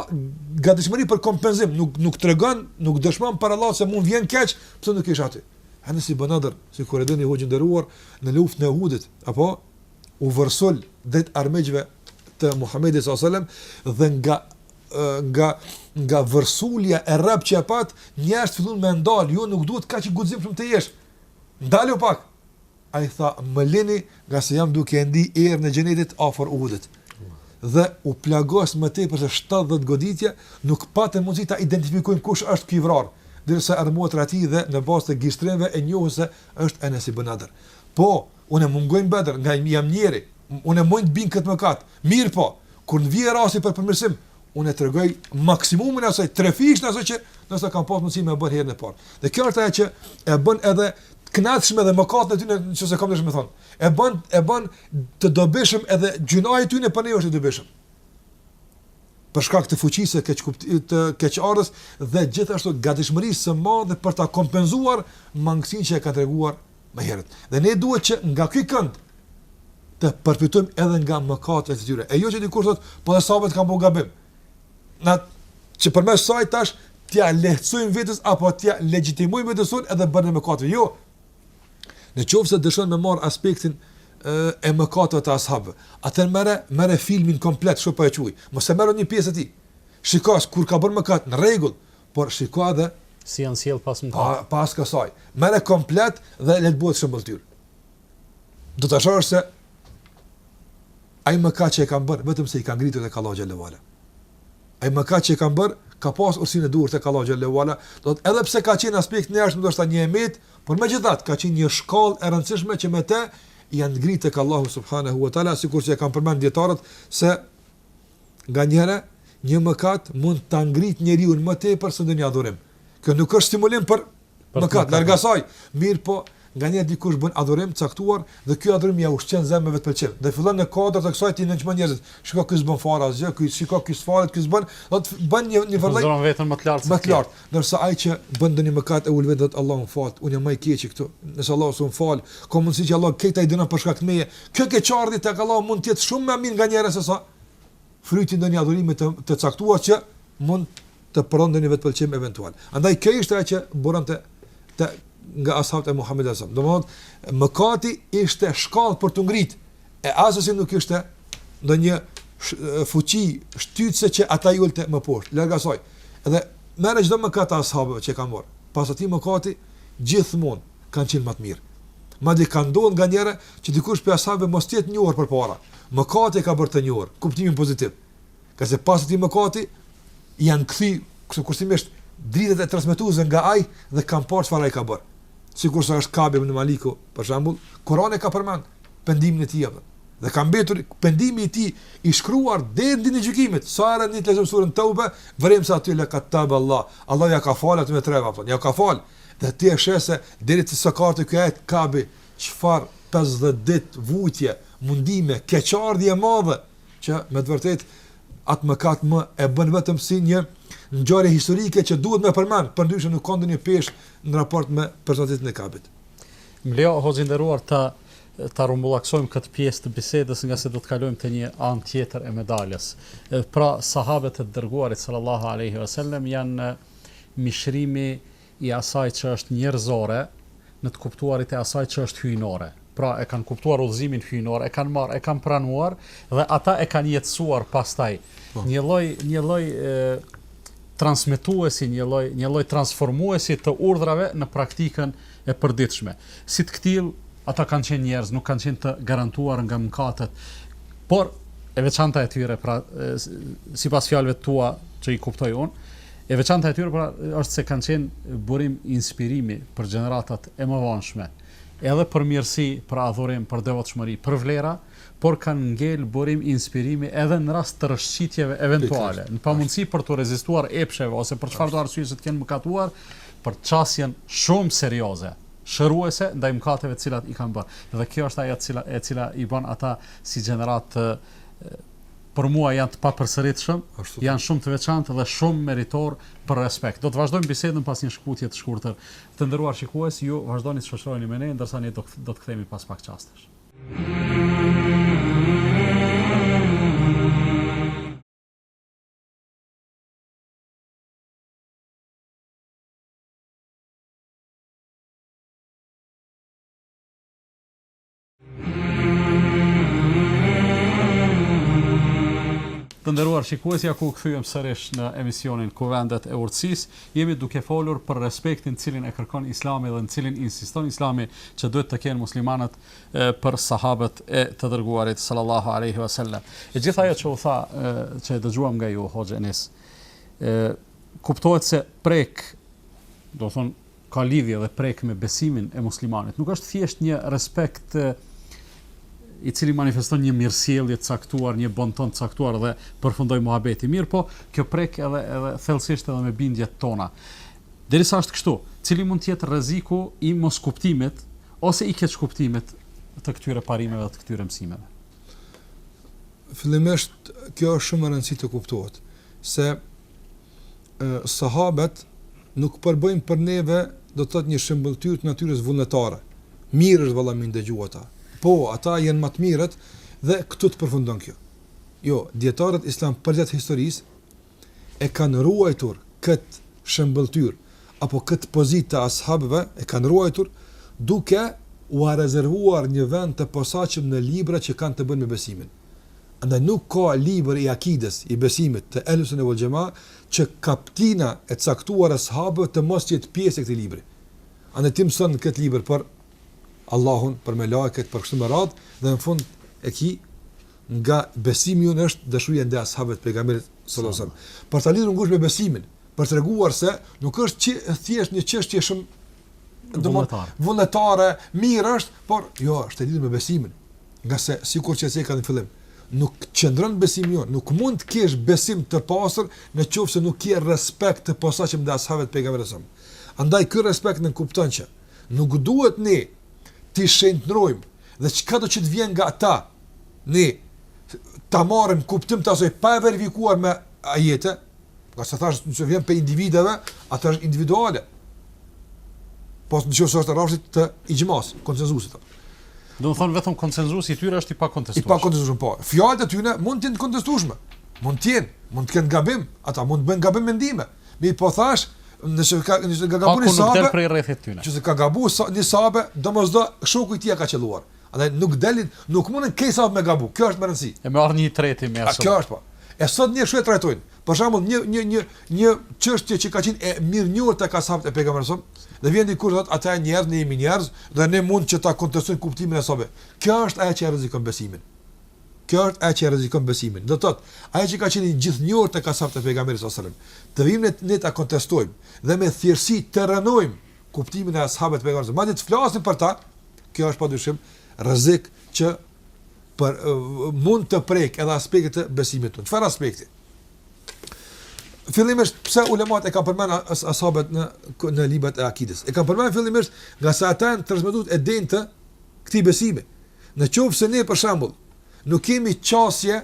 B: gatishmëri për kompenzim, nuk tregon, nuk dëshmon për Allah se mund vjen keq, pse nuk kish aty. Enes ibn Nadr, si kur e dini hoxhën nderuar në luftën e Uhudit, apo u vërsol drejt armiqve të Muhamedit sallallahu alajhi wasallam dhe nga vërsulja e rrap që e pat, njerëz fillon me ndal, jo nuk duhet kaq i guximshëm të jesh. Ndalu pak. Ai tha, më lini nga se jam duke e ndi erën e xhenetit afër Uhudit. Dhe u plagos më tepër se 70 goditje, nuk patën mundësi ta identifikojnë kush është ky vrarë, derisa armohet rati dhe në bazë të gishtreve e njohën se është Enes ibn Nadr. Po, unë mungojnë Bedr, nga jam njeri, unë mund të bin këtë mëkat. Mirë po, kur në vije rasti për përmirësim, unë e tregoj maksimumin e asaj, trefish në asaj që nëse kam pas mundësi me bërë herën e parë. Dhe kjo është ajo që e bën edhe knatshme dhe mëkatet e tyre, nëse kam dëshmë të thonë. E bën të dobishëm edhe gjunaja e tyre për ne është e dobishëm. Për shkak të fuqisë të keqardhës dhe gjithashtu gatishmërisë së madhe për ta kompenzuar mangësinë që e ka treguar më herët. Dhe ne duhet që nga ky kënd të përfitojmë edhe nga mëkatet e tyre. E jo që dikush thotë, po dhe sahabët kanë bërë gabim. Na që përmes saj tash t'ia lehtësojmë vetes apo t'ia legjitimojmë vetën edhe bën mëkate. Jo. Në qoftë se dëshon me marr aspektin e mëkateve të ashabëve, atë merre filmin komplet, çu po e quaj. Mos e merr një pjesë e tij. Shikoj kur ka bërë mëkat në rregull, por shikoj edhe
A: si janë sjell pas mëkatit.
B: Pas kësaj. Merre komplet dhe le të bëhet shëmbëltyr. Do të shohësh se ai mëkat që e kanë bërë vetëm se i kanë ngritur tek Allahu xhallahu ala. Ai mëkat që e kanë bërë ka pas ursinë e duhur tek Allahu xhallahu ala, do të edhe pse ka qenë aspekt në jashtëm ndoshta një emet, por megjithatë ka qenë një shkallë e rëndësishme që me të janë ngritur tek Allahu subhanahu wa taala, sikur që e kanë përmend dietarët se nganjëherë një mëkat mund ta ngrit njeriu më tepër se ndonjë adhurim. Kjo nuk është stimulim për mëkat, larg asaj. Mirë po, nganjëherë dikush bën adhurim caktuar dhe ky adhurim ja ushqen zemrën vetë pëlqim. Dhe fillon në kodër të kësaj ti nënçmon njerëzit. Shikoj ky s'bën fare asgjë, ky s'falet, ky s'bën, do të bën një vërllë.
A: Zoron vetën më të lartë.
B: Më të lartë. Ndërsa ai që bën ndonjë mëkat e ul vetë Allahu fal, unë jam më i keq këtu. Nëse Allahu s'u fal, ka mundësi që Allah këta i dënon për shkak të meje. Kjo keqardhje tek Allahu mund të jetë shumë më mirë nganjëherë se sa fryti ndonjë adhurimi të caktuar që mund të prodhon ndonjë vetë pëlqim eventual. Andaj kjo ishte ajo që buronte nga ashabët e Muhamedit sallallahu alaihi wasallam. Domethënë mëkati ishte shkallë për të ngrit, e asesi nuk ishte ndonjë fuqi shtytse që ata i ulte më poshtë, larg asaj. Edhe merr çdo mëkat ashabëve që kanë marrë. Pas atij mëkati gjithmonë kanë qenë më të mirë. Madje ka ndodhur nganjëherë që dikush për ashabëve mos të jetë njohur përpara. Mëkati ka bërë të njohur, kuptimin pozitiv. Ka se pas atij mëkati janë kthy kushtimisht dritat e transmetuese nga ai dhe kanë parë çfarë ai ka bërë. Sikur sa është Kabe ibn Maliku, për shembull, Kurani ka përmend pendimin e tij. Dhe ka mbetur pendimi I tij I shkruar deri në ditën e gjykimit. Sa herë një lexon surën Tauba, vërem se aty laqad taba Allah. Allah ja ka falë aty me tre vapë. Ja ka falë. Dhe ti e sheh se deri te sakati ky ajet Kabe, çfarë 50 ditë vujtje, mundime, keqardhje e madhe që me të vërtetë atë mëkat më e bën vetëm si një ngjarje historike që duhet me përmend, përndryshe nuk ka ndonjë peshë në raport me personalitetin e Kabit.
A: Më lejo hoxhi nderuar ta rumbullaksojmë këtë pjesë të bisedës nga se do të kalojmë te një anë tjetër e medaljes. Pra sahabët e dërguarit sallallahu alaihi wasallam janë mishrimi I asaj që është njerëzore në të kuptuarit e asaj që është hyjnore. Pra e kanë kuptuar udhëzimin hyjnor, e kanë marrë, e kanë pranuar dhe ata e kanë jetësuar pastaj. Një lloj transmetuesi, një lloj transformuesi të urdhrave në praktikën e përditshme. Si të këtill, ata kanë qenë njerëz, nuk kanë qenë të garantuar nga mëkatet, por e veçanta e tyre, pra sipas fjalëve tua që I kuptoj unë, e veçanta e tyre pra është se kanë qenë burim inspirimi për gjeneratat e mëvonshme, edhe për mirësi, për adhurim, për devotshmëri, për vlera, por kanë ngel burim inspirimi edhe në rast të rrëshqitjeve eventuale, në pamundësi për të rezistuar epsheve ose për çfarëdo arsye që të kenë mëkatuar, për çasjen shumë serioze, shëruese ndaj mëkateve të cilat I kanë bërë. Dhe kjo është ajo e cila I bën ata si gjenerat për mua janë të papërsëritshëm, janë shumë të veçantë dhe shumë meritor për respekt. Do të vazhdojmë bisedën pas një shkputje të shkurtër. Të nderuar shikues, ju vazhdoni të shoqëroheni me ne, ndërsa ne do të kthehemi pas pak çastesh. Të nderuar shikues, ja ku kthyem sërish në emisionin Kuvendet e Urtësisë. Jemi duke folur për respektin cilin e kërkon Islami dhe në cilin insiston Islami që duhet të kenë muslimanët për sahabët e të dërguarit sallallahu alaihi wasallam. E gjithë ajo që u tha, që e dëgjuam nga ju Hoxha Enis, kuptohet se do thonë ka lidhje dhe prek me besimin e muslimanit. Nuk është thjesht një respekt I cili manifeston një mirësjellje të caktuar, një bonton të caktuar dhe përfundoi muhabeti mirë, po kjo prek edhe thellësisht edhe me bindjet tona. Derisa është kështu, cili mund të jetë rreziku I mos kuptimit ose I keq kuptimit të këtyre parimeve dhe të këtyre mësimeve?
B: Fillimisht kjo është shumë e rëndësishme të kuptohet se sahabët nuk përbëjnë për neve do të thotë një shembulltyr të natyrës vullnetare. Mirë është valla më ndëgjua ata. Po, ata janë më të mirët dhe këtu të përfundon kjo. Jo, dietarët islam përgjatë historisë e kanë ruajtur këtë shembulltyr apo këtë pozitë të ashabëve, e kanë ruajtur duke u rezervuar një vend të posaçëm në libra që kanë të bëjnë me besimin. Andaj nuk ka libër I akides, I besimit të Ehlus Sunne wal Jamaa që kaptina e caktuar ashabëve të mos jetë pjesë e këtij libri. Andaj ti mëson këtë libër për Allahun, për me lajket, për kështu me radhë, dhe në fund e ki nga besimi jonë është dashuria ndaj ashabëve të pejgamberit sallallahu alajhi wasallam. Për ta lidhur ngushtë me besimin, për treguar se nuk është thjesht një çështje shumë vullnetare, mirë është, por jo, është e lidhur me besimin. Nga se sikur që e ka në fillim, nuk qëndron besimi jonë, nuk mund të kesh besim të pastër nëse nuk ke respekt të posaçëm ndaj ashabëve të pejgamberit sallallahu alajhi wasallam. Andaj ky respekt në kupton që nuk duhet ne ti shëndrojmë dhe çka do që të vjen nga ata ne ta marrim kuptim të asoj pa e verifikuar me ajete, nga se thash nëse vjen për individëve, atë është individuale. Po nëse është rrafshit të ixhmas, konsenzusit.
A: Do të thonë vetëm konsenzusi I tyre është I pakontestueshëm.
B: I pakontestueshëm, po. Fjalët e tyre mund të jenë kontestueshme. Mund të kenë gabim, ata mund të bëjnë gabim mendime. Mi po thash nëse ka gabuar një sahabe, nëse ka gabuar një sahabe, domosdoshmë shoku I tij ka qelluar. Andaj nuk mundën kësaj sahabe me gabu. Kjo është më rëndësi.
A: E më ardh një treti më ashtu.
B: Kjo është po. E sot një shumë trajtojnë. Për shembull, një çështje që ka qenë e mirënjohur tek sahabët e pejgamberit dhe vjen dikur thotë ata janë njerëz, ne jemi njerëz dhe ne mund që ta kontestojmë kuptimin e sahabëve. Kjo është ajo që rrezikon besimin. Kjo është ajo që rrezikon besimin. Do thotë, ajo që ka qenë gjithnjohur tek sahabët e pejgamberit sallallahu alajhi wasallam, të vim ne ta kontestojmë dhe me thjeshtësi të rënojmë kuptimin e sahabëve të pejgamberit. Madje të flasim për ta, kjo është padyshim rrezik që mund të prek edhe aspekte të besimit tonë. Çfarë aspekti? Fillimisht pse ulemat e kanë përmend ashabet në librat e akidës. E kanë përmend fillimisht nga sa ata janë transmetuar e denjtë këtij besimi. Në qoftë se ne për shembull nuk kemi qasje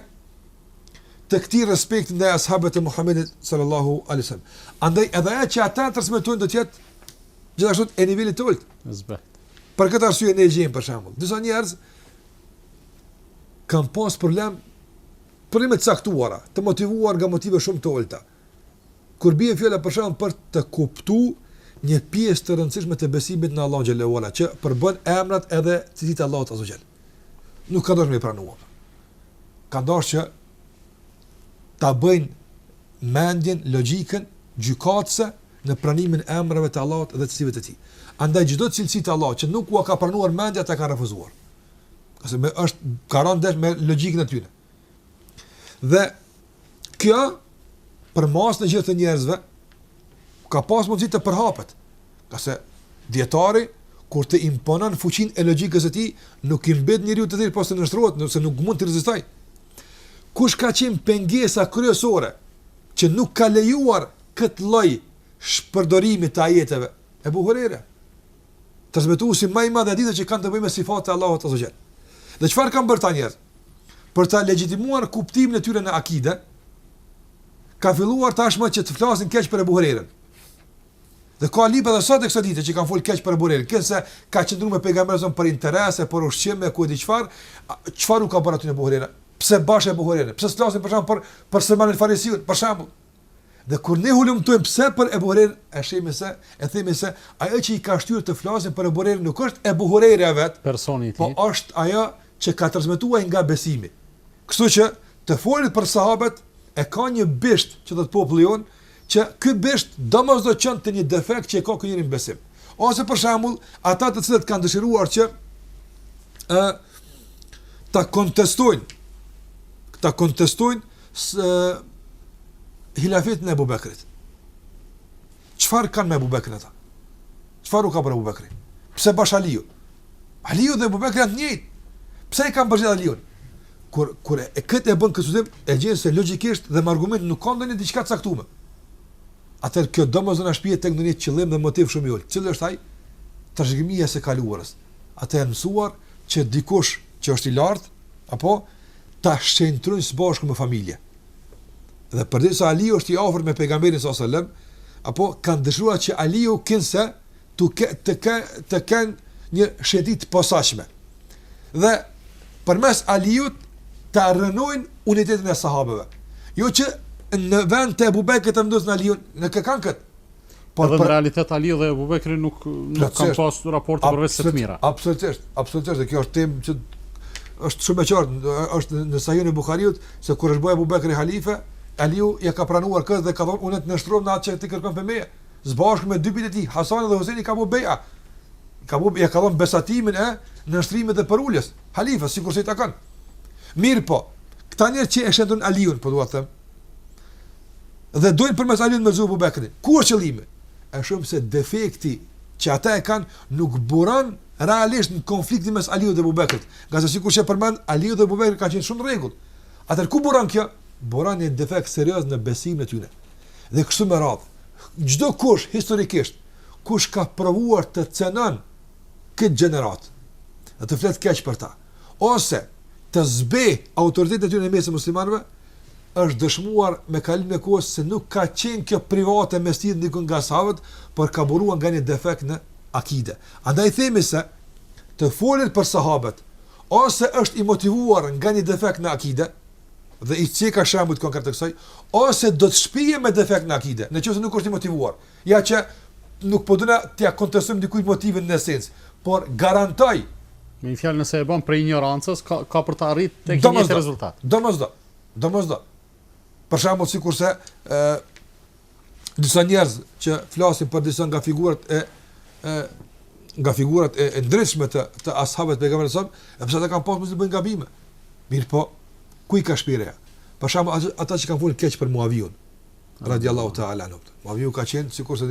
B: të këtij respekti ndaj ashabëve të Muhamedit sallallahu alaihi wasallam. Andaj edhe ajo që ata transmetojnë do të jetë gjithashtu e nivelit të ulët. Për këtë arsye ne gjejmë për shembull, disa njerëz kanë pas probleme të caktuara, të motivuar nga motive shumë të ulta. Kur bie fjala për shembull për të kuptuar një pjesë të rëndësishme të besimit në Allah xhallahu ala, që përbën emrat edhe cilësitë e Allahut azza xal. Nuk ka dashur me pranuar. Ka dashur që ta bëjnë mendjen, logjikën, gjykatëse në pranimin e emrave të Allahut dhe të cilësive të tij. Andaj çdo cilësi të Allahut që nuk u ka pranuar mendja ata kanë refuzuar. Qase është ka rënë me logjikën e tyre. Dhe kjo për masën e gjithë të njerëzve ka pas mundësi të përhapet. Qase dietari kur të imponon fuqinë e logjikës së tij, nuk i mbet njeriu të tillë pas të nështrohet, nëse nuk mund të rezistojë. Kush ka qenë pengesa kryesore që nuk ka lejuar këtë lloj shpërdorimi të ajeteve? Ebu Hurajra, transmetuesi më i madh i haditheve që kanë të bëjnë me sifatet e Allahut azza xal. Dhe çfarë kanë bërë ta njerëz? Për ta legjitimuar kuptimin e tyre në akide, ka filluar tashmë që të flasin keq për Ebu Hurajrën. Dhe ka libra dhe sot e kësaj dite që kanë folur keq për Ebu Hurajrën, këse ka qendruar me pejgamberin për interese, për ushqim, ku di çfarë, çfarë u ka bërë aty në Ebu Hurajrën? Pse bashkë Ebu Hurajrën? Pse flasin për shembull për Salman al-Farisiun, për shembull? Dhe kur ne hulumtojmë pse për Ebu Hurajrën, e themi se ajo që i ka shtyrë të flasin për Ebu Hurajrën nuk është Ebu Hurajra vet, personi i tij, po është ajo që ka transmetuar nga besimi. Kështu që të folit për sahabët e ka një bisht që do të populli jon, që ky bisht domosdoshmë të një defekt që e ka ky njeri në besim. Ose për shembull, ata të cilët kanë dëshiruar që ta kontestojnë hilafetin e Abu Bekrit. Çfarë kanë me Abu Bekrin ata? Çfarë u ka bërë Abu Bekri? Pse bash Aliu? Aliu dhe Abu Bekri janë të njëjtë. Pse i kanë bërë Aliun? Kur e këtë e bën këtë studim, e gjen se logjikisht dhe me argument nuk ka ndonjë diçka të caktuar. Atëherë kjo domosdoshmë shpihet tek ndonjë qëllim dhe motiv shumë i ulët. Cili është ai? Trashëgimia së kaluarës. Atë janë mësuar që dikush që është i lartë apo ta shcentrojnë së bashku me familje. Dhe përdisa Aliu është i afërt me pejgamberin sallallahu alajhi wasallam, apo kanë dëshuar që Aliu kinse të kenë një shëndit të posaçme. Dhe përmes Aliut të rënojnë unitetin e sahabëve. Jo që në vend të Ebu Bekrit të vendosën Aliun, në kanë këtë.
A: Por në realitet Aliu dhe Ebu Bekri nuk kanë pas raporte përveç se të mira.
B: Absolutisht, kjo është temë që është shumë e qartë, është në Sahihun e Buhariut se kur është bërë Ebu Bekri halife, Aliu ja ka pranuar këtë dhe ka thonë unë të nështrojmë në atë që ti kërkon për meje. Zbashku me dy bijtë e tij, Hasani dhe Husaini ka bërë beja. Ja ka dhënë besatimin e nështrimit dhe për uljes. Halifës, sikur se i takon. Mirë po, këta njerëz që e shëndon Aliun, po dua të them, dhe dojnë përmes Aliut me Abu Bekrin. Ku është qëllimi? Është shumë se defekti që ata e kanë nuk buron realisht në konfliktin mes Aliut dhe Abu Bekrit. Nga se sikur që përmend Aliu dhe Abu Bekri kanë qenë shumë rregull. Atëherë ku buron kjo? Buron një defekt serioz në besimin e tyre. Dhe kështu me radhë, çdo kush historikisht, kush ka provuar të cenon këtë gjenerat, dhe të flet keq për ta, ose të zbe autoritetin e tyre në mes të muslimanëve, është dëshmuar me kalimin e kohës se nuk ka qenë kjo private mes tij ndikun nga sahabët, por ka buruar nga një defekt në akide. Andaj themi se të folet për sahabët, ose është i motivuar nga një defekt në akide, dhe i cika shembull konkret të kësaj, ose do të shpije me defekt në akide, nëse nuk është i motivuar. Ja që nuk po dona t'ia kontestojmë dikujt motivin në esencë, por garantoj
A: me një fjalë nëse e bën për ignorancës ka për të arritë tek një rezultat.
B: Domosdo. Për shembull sikurse disa njerëz që flasin për disa nga figurat e ndritshme të ashabëve të pejgamberit sallallahu alajhi wasallam, pse ata kanë pasur të bëjnë gabime. Mirë po, ku i ka shpireja? Për shembull ata që kanë folur keq për Muaviun radiallahu ta'ala anhu. Muaviu ka qenë sikurse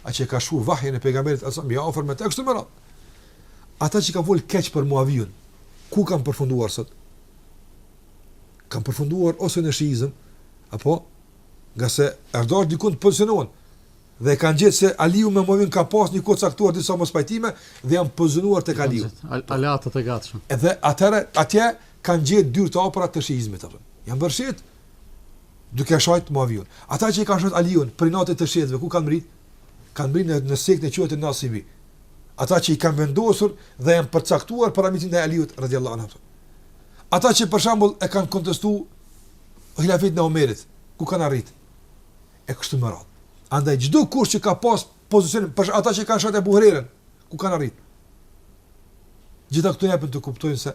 B: ai që ka shkuar vahjin e pejgamberit sallallahu alajhi wasallam, ja ofër me tek kështu më radh. Ata që kanë folur keq për Muaviun, ku kanë përfunduar sot? kanë përfunduar ose në shiizëm, apo nga se erdhar dikun të pozicionohen dhe kanë gjetë se Aliu me Muavin ka pas një kohë caktuar disa mospajtime dhe janë pozicionuar tek Aliu.
A: Aleatët e gatshëm.
B: Edhe atje kanë gjetë dyrë të opera të shiizmit apo. Janë bërshit duke shajt Muaviun. Ata që i kanë shajt Aliun për natë të shiitëve, ku kanë mrit? Kanë mrit në sektën e quhet Nasibi. Ata që i kanë vendosur dhe janë përcaktuar parametrin e Aliut radhiyallahu anhu. Ata që për shembull e kanë kontestuar hilafetin e Omerit, ku kanë arrit? E kështu me radhë. Andaj çdo kush që ka pas pozicion, për ata që kanë shajt Abu Hurerën, ku kanë arrit? Gjitha këto japën të kuptojnë se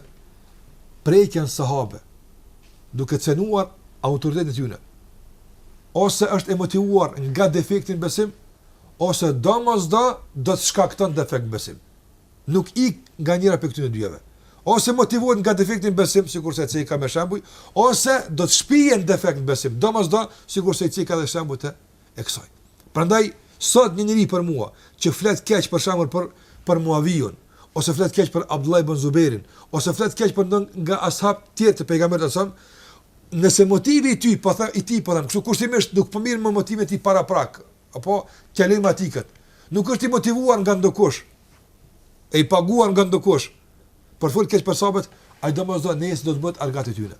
B: prekja në sahabe, duke cenuar autoritetin e tyre, ose është e motivuar nga defekti në besim, ose domosdo do të shkakton defekt në besim. Nuk ik nga njëra prej këtyre dyve. Ose motivohet nga defekti në besim, sikurse e ka me shembuj, ose do të shpihen defekt në besim, domosdo sikurse e ka dhe shembujt e kësaj. Prandaj sot një njeri për mua që flet keq për shembull për Muaviun, ose flet keq për Abdullah ibn Zubairin, ose flet keq për nga ashab tjerë të pejgamberit sallallahu alajhi wasallam, nëse motivi i tij po them, kështu kushtimisht nuk po mirë me motivet i paraprak, apo kalimatikët. Nuk është i motivuar nga ndokush, e i paguar nga ndokush për fol keq për sahabët, ai domosdoshmë nesër do të bëhet argat e tyre.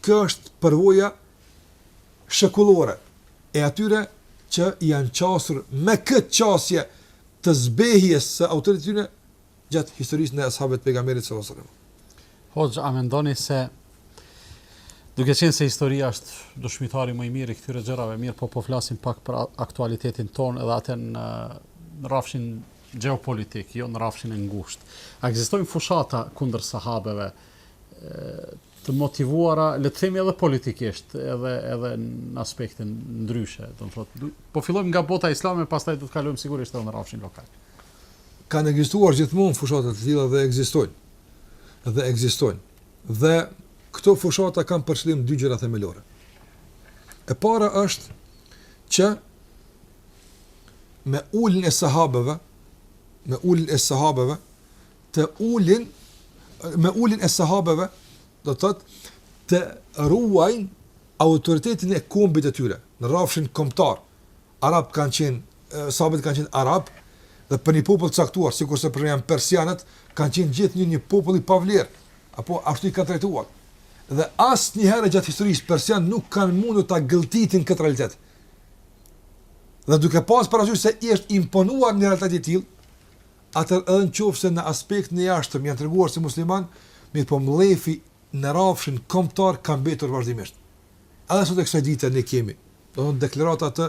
B: Kjo është përvoja shekullore e atyre që janë qasur me këtë qasje të zbehjes së autoritetit gjatë historisë në ashabët pejgamberit sallallahu alajhi wasallam.
A: Hoxha, a mendoni se duke qenë se historia është dëshmitari më i mirë i këtyre gjërave, mirë po flasim pak për aktualitetin tonë edhe atë në rrafshin gjeopolitik, jo në rrafshin e ngushtë. A ekzistojnë fushata kundër sahabeve të motivuara, le të themi edhe politikisht, edhe në aspektin ndryshe, do të thotë. Po fillojmë nga bota islame, pastaj do të kalojmë sigurisht edhe në rrafshin lokal.
B: Kanë ekzistuar gjithmonë fushata të tilla dhe ekzistojnë. Dhe këto fushata kanë për qëllim dy gjëra themelore. E para është që me ulin e sahabeve, do të thotë të ruajnë autoritetin e kombit të tyre në rrafshin kombëtar. Arab kanë qenë, sahabët kanë qenë arab dhe për një popull të caktuar, sikurse për janë persianët, kanë qenë gjithë një popull i pavlerë, apo ashtu i kanë trajtuar. Dhe asnjëherë gjatë historisë persianë nuk kanë mundur ta gëlltitin këtë realitet. Dhe duke pas parasysh se i është imponuar një realitet i tillë, atë edhe nëse në aspektin e jashtëm janë treguar si musliman, mirë po mlefi në rrafshin kombëtar ka mbetur vazhdimisht. Edhe sot e kësaj dite ne kemi, do të thonë deklarata të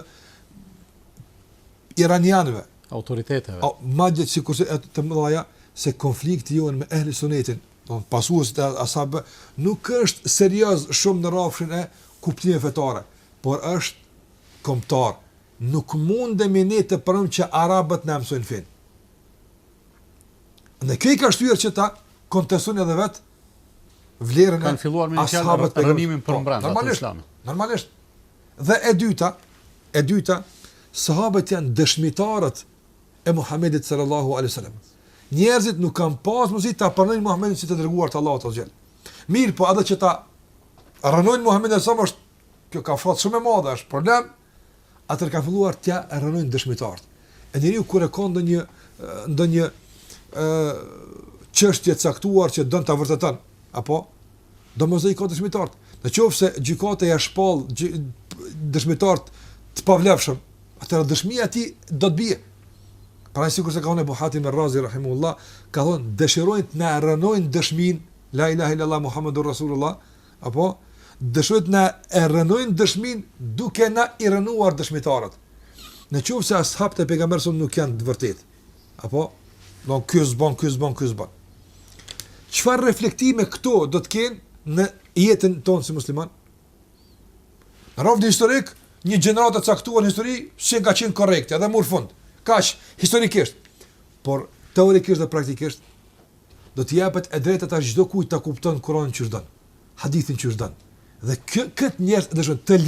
B: iranianëve,
A: autoriteteve.
B: Madje sikurse të mëdha se konflikti jonë me ehli sunetin, do të thonë pasuesit e ashabëve, nuk është serioz shumë në rrafshin e kuptimit fetar, por është kombëtar. Nuk mundemi ne të pranojmë që arabët na mësojnë fen. Në kjo ka shtyrë që ta kontestojnë edhe vetë vlerën
A: kanë filluar me një rënimin për brenda të islamit.
B: Normalisht. Dhe e dyta, sahabët janë dëshmitarët e Muhamedit sallallahu alaihi wasallam. Njerëzit nuk kanë pas mundësi ta pranojnë Muhamedit si të dërguar të Allahut azhjal. Mirë, po edhe që ta rënojnë Muhamedit sa është, kjo ka fat shumë e madhe, është problem. Atër kanë filluar t'ja rënojnë dëshmitarët. E njeriu kur e ka ndonjë çështje caktuar që don ta vërteton, apo domosdoshmë ka dëshmitarët. Nëse gjykata ja shpall dëshmitarët të pavlefshëm, atëra dëshmia e tij do të bie. Pra sikur se ka thënë Abu Hatim ar-Razi rahimahullah, ka thonë dëshirojnë të na rënojnë dëshmin la ilaha illallah Muhammadur Rasulullah, apo dëshirojnë na rënojnë dëshmin duke na i rënuar dëshmitarët. Nëse ashabët e pejgamberit nuk janë të vërtetë, apo do ky zbon. Çfarë reflektime këto do të kenë në jetën tonë si musliman? Në rraftin historik, një gjeneratë e caktuar në histori që ka qenë korrekte, edhe mur fund. Kaq historikisht, por teorikisht dhe praktikisht do të japet e drejta ta çdo kujt ta kupton Kur'anin çu çdon, hadithin çu çdon. Dhe këtë njerëz dëshon të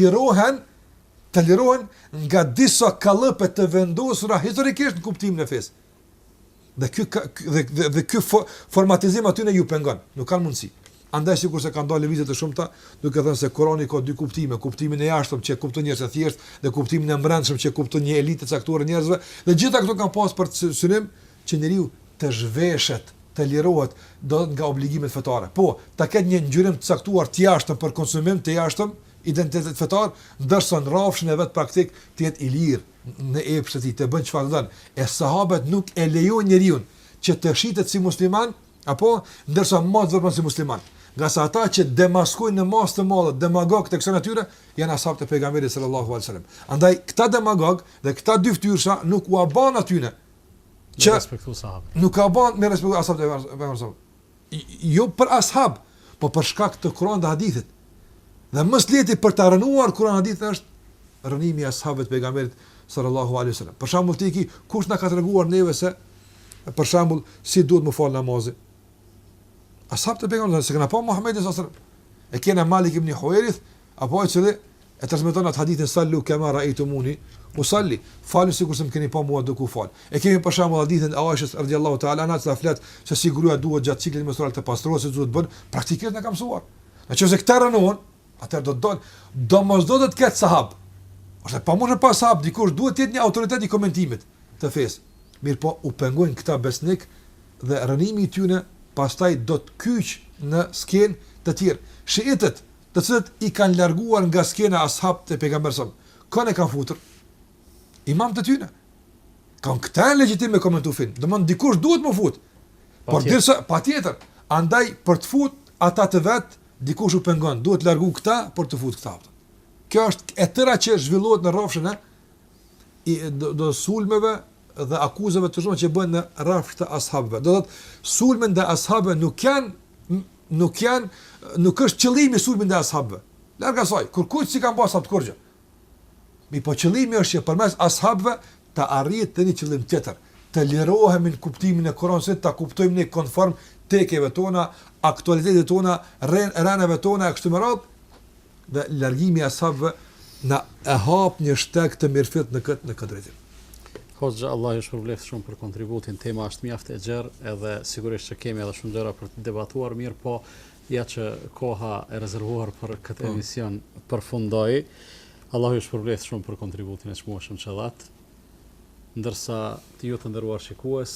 B: lirohen nga disa kallëpe të vendosura historikisht në kuptimin e fesë. Dhe ky formatizim aty ne ju pengon, nuk kanë mundësi. Andaj sikur se kanë dalë lëvizje të shumta, duke thënë se Kurani ka dy kuptime, kuptimin e jashtëm që kupton njerëz të thjeshtë dhe kuptimin e brendshëm që kupton një elitë të caktuar njerëzve, dhe gjitha këto kanë pas për synim që njeriu të zhveshet, të lirohet nga obligimet fetare. Po, ta ketë një ngjyrim të caktuar të jashtëm për konsumim të jashtëm, identitet fetar, ndërsa në rrafshin e vet praktik të jetë i lirë në epshet i të bën çfarë don. E sahabët nuk e lejojnë njeriu që të shitet si musliman, apo ndërsa mos vepron si musliman. Nga sa ata që demaskojnë në masë të madhe demagog të kësaj natyre janë ashabët e pejgamberit sallallahu alaihi wasallam. Andaj këta demagog dhe këta dy fytyrsha nuk u ban atyne që
A: respektu sahabët.
B: Nuk ka ban me respektu ashabët e pejgamberit. Jo për ashab, po për shkak të Kuranit dhe hadithit. Dhe më leti për të rënuar Kur'an hadith është rënimi i ashabëve të pejgamberit sallallahu alaihi wasallam. Për shembull ti kush na ka treguar neve se për shembull si duhet të fal namazin. Ashabët e pejgamberit se kanë pa Muhamedit sallallahu alaihi wasallam. E kena Malik ibn Huwairith apo ai cili e transmeton atë hadithin sallu kama ra'aytumuni usalli. Falni sikur se më keni pa mua duke u fal. E kemi për shembull hadithin e Aishës radhiyallahu ta'ala anha që flet se si gruaja duhet gjatë ciklit menstrual të pastrohet, se duhet bën, praktikisht na ka mësuar. Nëse këta rënohen, atëherë do të don, domosdoshmë të ketë sahab. Ose pa mundë pa sahab, dikush duhet të jetë një autoritet i komentimit të fesë. Mirë po u pengojnë këta besnik dhe rënimi i tyre pastaj do të kyç në skenë të tjerë. Shiitët, të cilët i kanë larguar nga skena ashabët të pejgamberit, kanë kanë futur imam të tyre. Kanë këta legjitim me komentu fin. Domthon dikush duhet më fut. Por derisa patjetër, andaj për të fut ata të vet, dikush u pengon, duhet largu këta për të fut këta. Kjo është e tëra që zhvillohet në rrafshin e do sulmeve dhe akuzave të shumta që bëhen në rrafsh të ashabëve. Do thotë sulmet ndaj ashabëve nuk është qëllimi i sulmit ndaj ashabëve. Larg asaj, kur kujt si kanë pasur të kurrë. Mi po qëllimi është që përmes ashabëve ta arrihet të një qëllim tjetër, të lirohemi në kuptimin e Kuranit, ta kuptojmë ne konform tekeve tona, aktualitetet tona, rënave tona e kështu me radhë, dhe largimi i ashabëve na e hap një shteg të mirëfillt në këtë drejtim.
A: Hoxha, Allah ju shpërblet shumë për kontributin, tema është mjaft e gjerë, edhe sigurisht që kemi edhe shumë gjëra për të debatuar, mirë po ja që koha e rezervuar për këtë emision përfundoi. Allah ju shpërblet shumë për kontributin e çmueshëm që dhat. Ndërsa ju të nderuar shikues,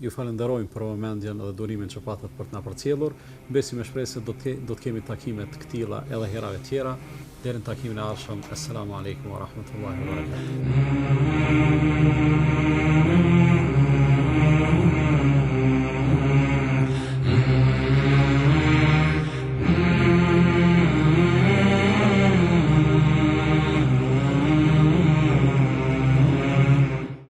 A: ju falenderojmë për vëmendjen dhe durimin që patët për të na përcjellur. Besim me shpresë se do të kemi takime të këtilla edhe herave tjera. Deri në takimin e ardhshëm. Assalamu alaikum wa rahmatullahi wa barakatuh.